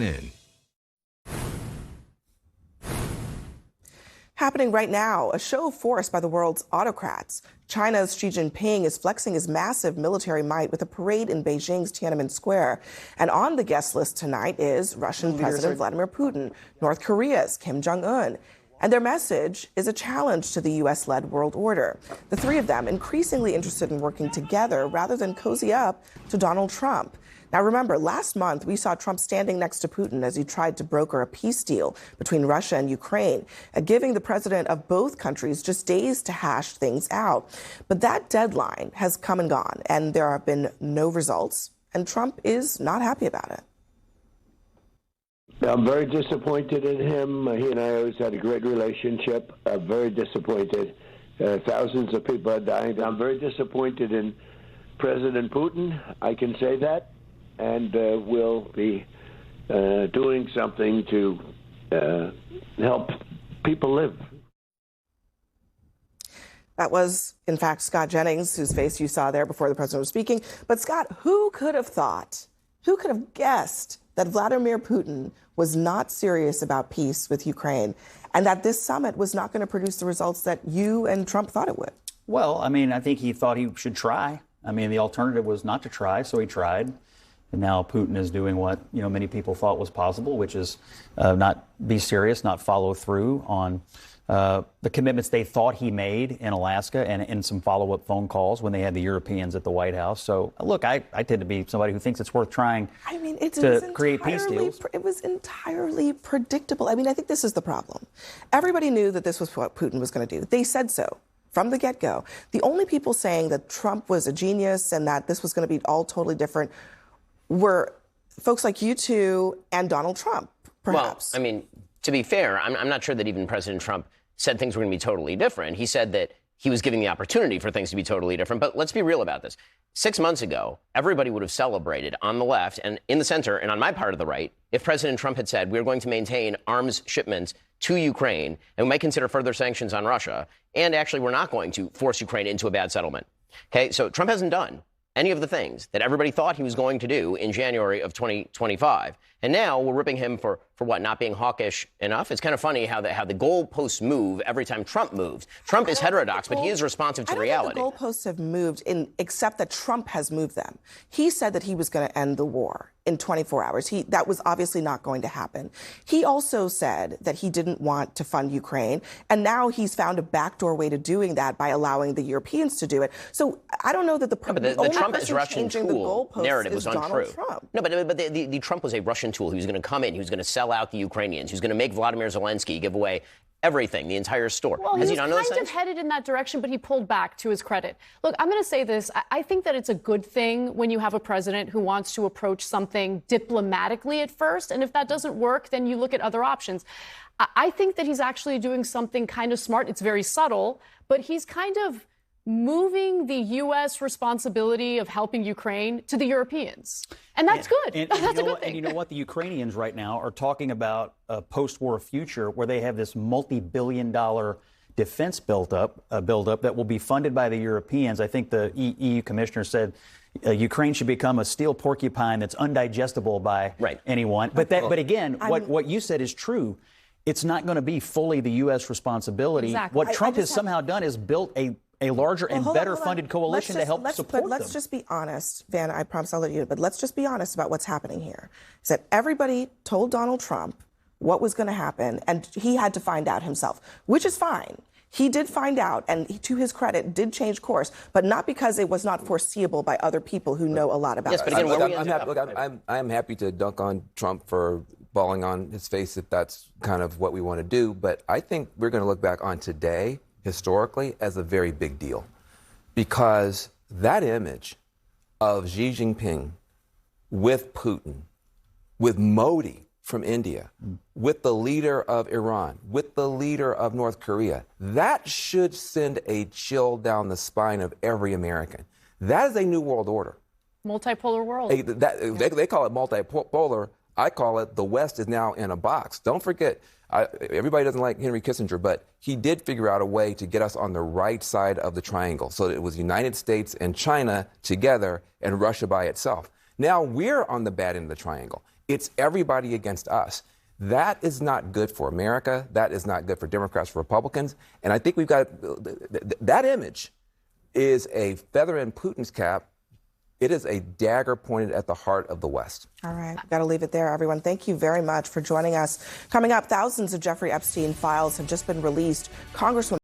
in. Happening right now, a show of force by the world's autocrats. China's Xi Jinping is flexing his massive military might with a parade in Beijing's Tiananmen Square. And on the guest list tonight is Russian President Vladimir Putin, North Korea's Kim Jong-un. And their message is a challenge to the U.S.-led world order. The three of them increasingly interested in working together rather than cozy up to Donald Trump. Now, remember, last month, we saw Trump standing next to Putin as he tried to broker a peace deal between Russia and Ukraine, giving the president of both countries just days to hash things out. But that deadline has come and gone, and there have been no results, and Trump is not happy about it. I'm very disappointed in him. He and I always had a great relationship. I'm very disappointed. Thousands of people are dying. I'm very disappointed in President Putin. I can say that. And we'll be doing something to help people live. That was, in fact, Scott Jennings, whose face you saw there before the president was speaking. But, Scott, who could have thought, who could have guessed that Vladimir Putin was not serious about peace with Ukraine and that this summit was not going to produce the results that you and Trump thought it would? Well, I mean, I think he thought he should try. I mean, the alternative was not to try, so he tried. And now Putin is doing what, many people thought was possible, which is not be serious, not follow through on the commitments they thought he made in Alaska and in some follow-up phone calls when they had the Europeans at the White House. So, look, I tend to be somebody who thinks it's worth trying to create peace deals. It was entirely predictable. I mean, I think this is the problem. Everybody knew that this was what Putin was going to do. They said so from the get-go. The only people saying that Trump was a genius and that this was going to be all totally different were folks like you two and Donald Trump, perhaps. Well, I mean, to be fair, I'm not sure that even President Trump said things were going to be totally different. He said that he was giving the opportunity for things to be totally different. But let's be real about this. 6 months ago, everybody would have celebrated on the left and in the center and on my part of the right if President Trump had said we're going to maintain arms shipments to Ukraine and we might consider further sanctions on Russia. And actually, we're not going to force Ukraine into a bad settlement. OK, so Trump hasn't done any of the things that everybody thought he was going to do in January of 2025. And now we're ripping him for what, not being hawkish enough? It's kind of funny how the goalposts move every time Trump moves. Trump is heterodox, but he is responsive to reality. I don't think the goalposts have moved, except that Trump has moved them. He said that he was going to end the war in 24 hours. That was obviously not going to happen. He also said that he didn't want to fund Ukraine, and now he's found a backdoor way to doing that by allowing the Europeans to do it. So I don't know that the Trump is Russian tool narrative was untrue. No, but the Trump was a Russian tool. He was going to come in. He was going to sell out the Ukrainians. He was going to make Vladimir Zelensky give away everything, the entire store. Well, he was kind of headed in that direction, but he pulled back, to his credit. Look, I'm going to say this. I think that it's a good thing when you have a president who wants to approach something diplomatically at first. And if that doesn't work, then you look at other options. I think that he's actually doing something kind of smart. It's very subtle, but he's kind of moving the U.S. responsibility of helping Ukraine to the Europeans. And that's good. That's a good thing. And you know what? The Ukrainians right now are talking about a post-war future where they have this multi-billion-dollar defense build-up that will be funded by the Europeans. I think the EU commissioner said Ukraine should become a steel porcupine that's undigestible by anyone. But again, what you said is true. It's not going to be fully the U.S. responsibility. Exactly. What Trump has somehow done is built a larger and better funded coalition to help support them. Let's just be honest, Van, I promise I'll let you, but let's just be honest about what's happening here. Is that everybody told Donald Trump what was going to happen, and he had to find out himself, which is fine. He did find out, and he, to his credit, did change course, but not because it was not foreseeable by other people who know a lot about it. Yes, but again, I'm happy to dunk on Trump for balling on his face if that's kind of what we want to do, but I think we're going to look back on today historically as a very big deal, because that image of Xi Jinping with Putin, with Modi from India, with the leader of Iran, with the leader of North Korea, that should send a chill down the spine of every American. That is a new world order. Multipolar world. They call it multipolar. I call it the West is now in a box. Don't forget, everybody doesn't like Henry Kissinger, but he did figure out a way to get us on the right side of the triangle. So it was the United States and China together and Russia by itself. Now we're on the bad end of the triangle. It's everybody against us. That is not good for America. That is not good for Democrats, for Republicans. And I think we've got that image is a feather in Putin's cap. It is a dagger pointed at the heart of the West. All right. Got to leave it there, everyone. Thank you very much for joining us. Coming up, thousands of Jeffrey Epstein files have just been released. Congresswoman